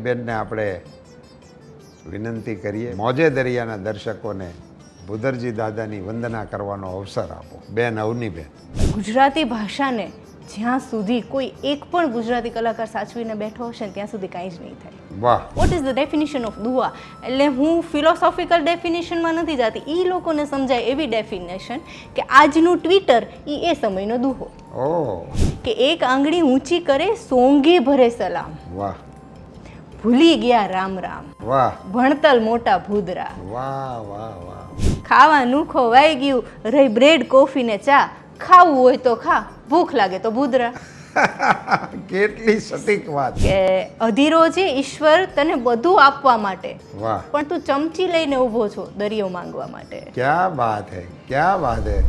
બેનને આપણે વિનંતી કરીએ, મોજે દરિયાના દર્શકોને ભૂદરજી દાદાની વંદના કરવાનો અવસર આપો. બેન અવનીબેન, ગુજરાતી ભાષાને જ્યાં સુધી કોઈ એક પણ ગુજરાતી કલાકાર સાચવીને બેઠો હશે ને ત્યાં સુધી કાંઈ જ નહીં થાય. વાહ. What is the definition of દુઆ? એટલે હું ફિલોસોફિકલ ડેફિનેશનમાં નથી જતી, એ લોકોને સમજાય એવી ડેફિનેશન કે આજનું ટ્વિટર એ સમયનો દુહો, ઓ કે એક આંગળી ઊંચી કરે સોંગે ભરે સલામ, વાહ ભૂલી ગયા રામ રામ, વાહ ભણતલ મોટા ભૂદરા, વાહ વાહ વાહ. ખાવાનું ખોવાઈ ગયું, રહી બ્રેડ કોફી ને ચા, ખાવું હોય તો ખા, ભૂખ લાગે તો ભૂદરા. કેટલી સટીક વાત. કે અધીરો છે ઈશ્વર તને બધું આપવા માટે, વાહ, પણ તું ચમચી લઈને ઊભો છો દરિયો માંગવા માટે. ક્યા બાત હૈ, ક્યા બાત હૈ.